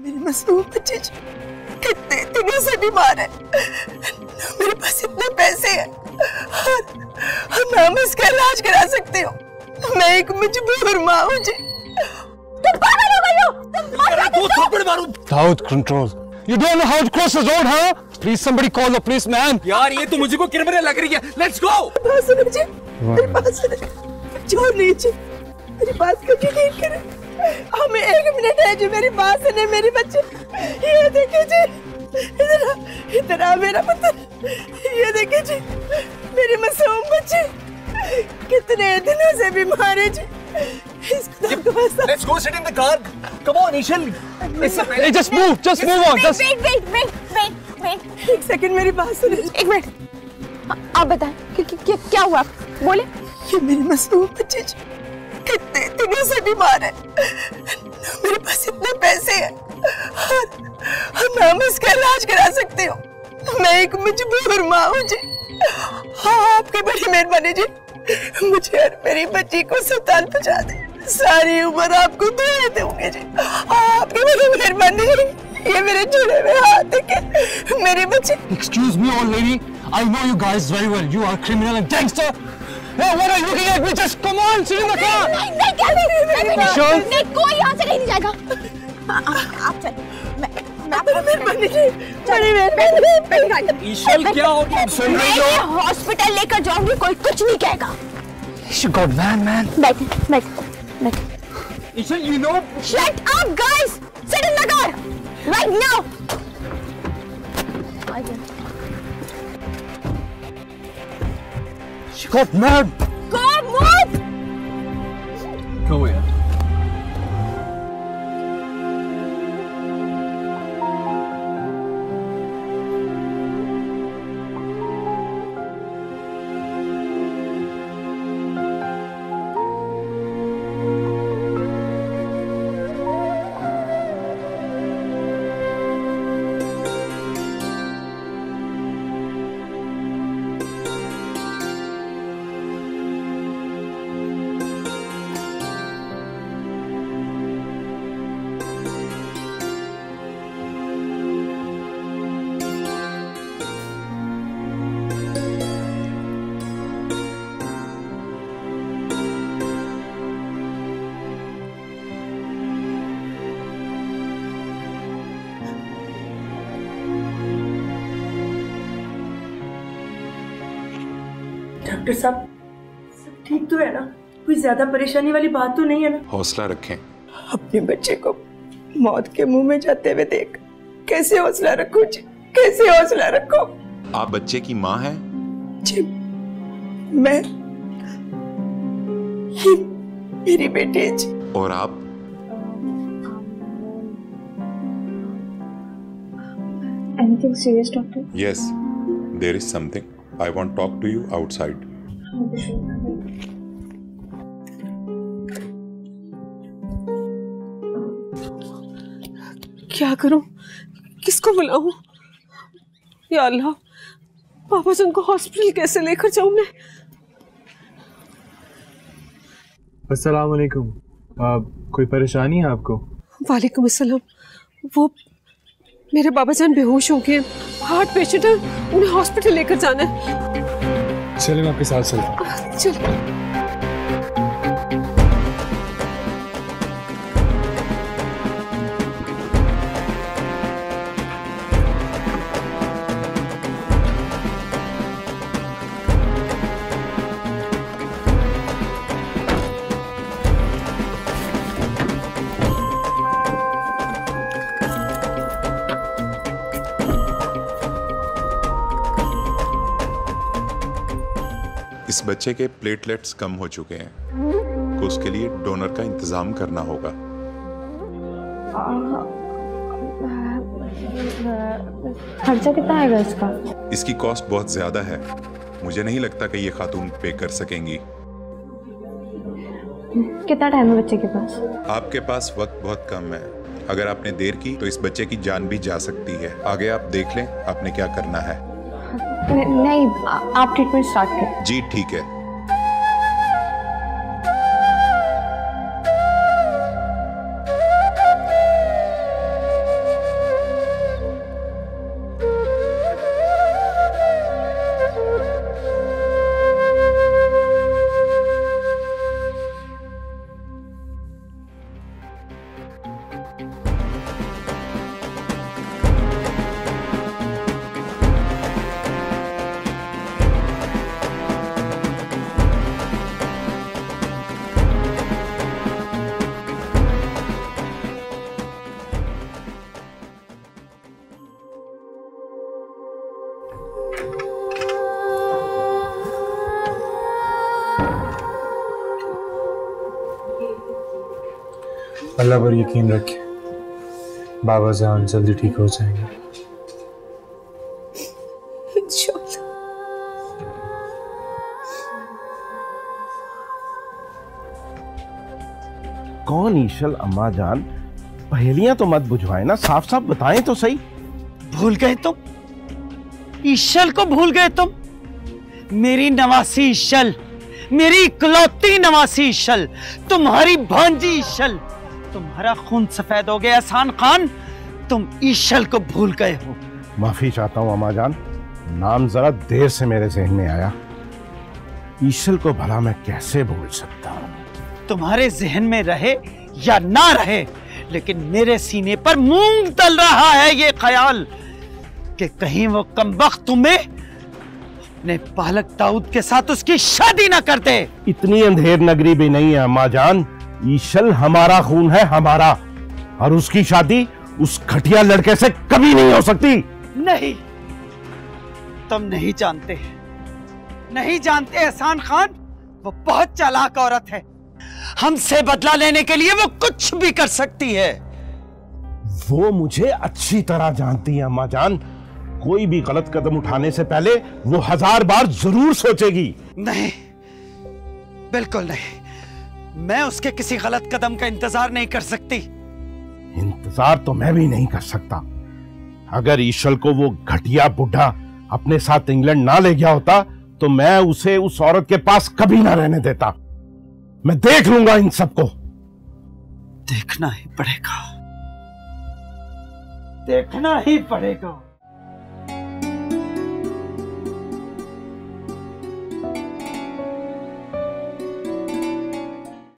मेरी मासूम बच्ची कितने दिनों से बीमार है, मेरे पास इतने पैसे हैं और मैं इसका इलाज करा सकती हूँ। मैं एक मजबूर माँ हूँ जी। तुम पागल हो गई हो, तुम दो थप्पड़ मारूं। Without control. You don't know how to cross the road, huh? Please, somebody call the policeman. यार ये तो मुझे को क्रिमिनल लग रही है। Let's go. बात सुनो जी, मेरी बात सुनो। जोर नहीं जी, मेरी बात को यकीन करें। हमें 1 मिनट है जी, मेरी बात सुने मेरी बच्ची। ये देखिए जी, इधर आ मेरा पुत्र। ये देखिए जी, मेरी मासूम बच्ची कितने दिनों से बीमार है जी। Let's go sit in the car. Come on, Ishal. Hey, just move on. Just wait. एक सेकंड मेरी बात सुनो। 1 मिनट, आप बताएं क्या हुआ, बोले। ये मेरी मासूम बच्ची कितने दिनों से बीमार है, मेरे पास इतने पैसे हैं और मैं इसका इलाज करा सकती हूँ। मैं एक मजबूर माँ हूँ जी। हाँ, आपकी बड़ी मेहरबानी जी, मुझे और मेरी बच्ची को अस्पताल पहुँचा दे। सारी उम्र आपको दुआएं दूंगी जी। आपकी बड़ी मेहरबानी जी। ये मेरे जुड़े हुए हाथ देखे मेरी बच्ची। Excuse me, old lady. I know you guys very well. You are criminal and gangster. Hey, what are you looking at me? Just come on, sit in the car. नहीं, कोई यहाँ से नहीं जाएगा। आप चलिए, मैं मेहरबानी जी, बड़ी मेहरबानी। ईशल क्या हो तुम सुन रही हो? हॉस्पिटल लेकर जाऊंगी, कोई कुछ नहीं कहेगा। You got man. बैठे। ईशल, you know. Shut up, guys! Sit in the car right now. She got mad. Go move. Go in. Doctor साहब, सब ठीक तो है ना? कोई ज्यादा परेशानी वाली बात तो नहीं है ना? हौसला रखें। अपने बच्चे को मौत के मुंह में जाते हुए देख कैसे हौसला रखूं जी? कैसे हौसला रखूं? आप बच्चे की माँ हैं? जी, मैं, ये मेरी बेटी है जी। और आप? Anything serious, doctor? Yes, there is something. I want to talk to you outside. क्या करूं? किसको बुलाऊं? या अल्लाह, पापा जी को हॉस्पिटल कैसे लेकर जाऊं मैं? अस्सलाम वालेकुम। कोई परेशानी है आपको? वालेकुम अस्सलाम। वो मेरे बाबा जान बेहोश हो गए, हार्ट पेशेंट है, उन्हें हॉस्पिटल लेकर जाना है। चलिए मैं आपके साथ चलता हूँ। चल। इस बच्चे के प्लेटलेट्स कम हो चुके हैं, तो उसके लिए डोनर का इंतजाम करना होगा। खर्चा कितना आएगा इसका? इसकी कॉस्ट बहुत ज्यादा है, मुझे नहीं लगता कि ये खातून पे कर सकेंगी। कितना टाइम है बच्चे के पास? आपके पास वक्त बहुत कम है, अगर आपने देर की तो इस बच्चे की जान भी जा सकती है। आगे आप देख लें आपने क्या करना है। नहीं, आप ट्रीटमेंट स्टार्ट करें। जी ठीक है। अल्लाह पर यकीन रखें, बाबा जान जल्दी ठीक हो जाएंगे। इंशाअल्लाह। कौन ईशल अम्मा जान? पहेलियां तो मत बुझवाए ना, साफ साफ बताएं तो सही। भूल गए तुम? ईशल को भूल गए तुम? मेरी नवासी ईशल, मेरी इकलौती नवासी ईशल, तुम्हारी भांजी ईशल। तुम्हारा खून सफेद हो गया एहसान खान, तुम ईशल को भूल गए हो। माफी चाहता हूं अम्मा जान, नाम जरा देर से मेरे जहन में आया। ईशल को भला मैं कैसे भूल सकता हूं? तुम्हारे जहन में रहे या ना रहे, लेकिन मेरे सीने पर मूंग तल रहा है ये ख्याल कि कहीं वो कमबख्त तुम्हें अपने बालक दाऊद के साथ उसकी शादी ना कर दे। इतनी अंधेर नगरी भी नहीं है अम्मा जान। ईशल हमारा खून है, हमारा, और उसकी शादी उस घटिया लड़के से कभी नहीं हो सकती। नहीं, तुम नहीं जानते, नहीं जानते एहसान खान, वो बहुत चालाक औरत है। हमसे बदला लेने के लिए वो कुछ भी कर सकती है। वो मुझे अच्छी तरह जानती है अम्मा जान। कोई भी गलत कदम उठाने से पहले वो 1000 बार जरूर सोचेगी। नहीं, बिल्कुल नहीं। मैं उसके किसी गलत कदम का इंतजार नहीं कर सकती। इंतजार तो मैं भी नहीं कर सकता। अगर ईशल को वो घटिया बुढ़ा अपने साथ इंग्लैंड ना ले गया होता तो मैं उसे उस औरत के पास कभी ना रहने देता। मैं देख लूंगा इन सबको। देखना ही पड़ेगा, देखना ही पड़ेगा।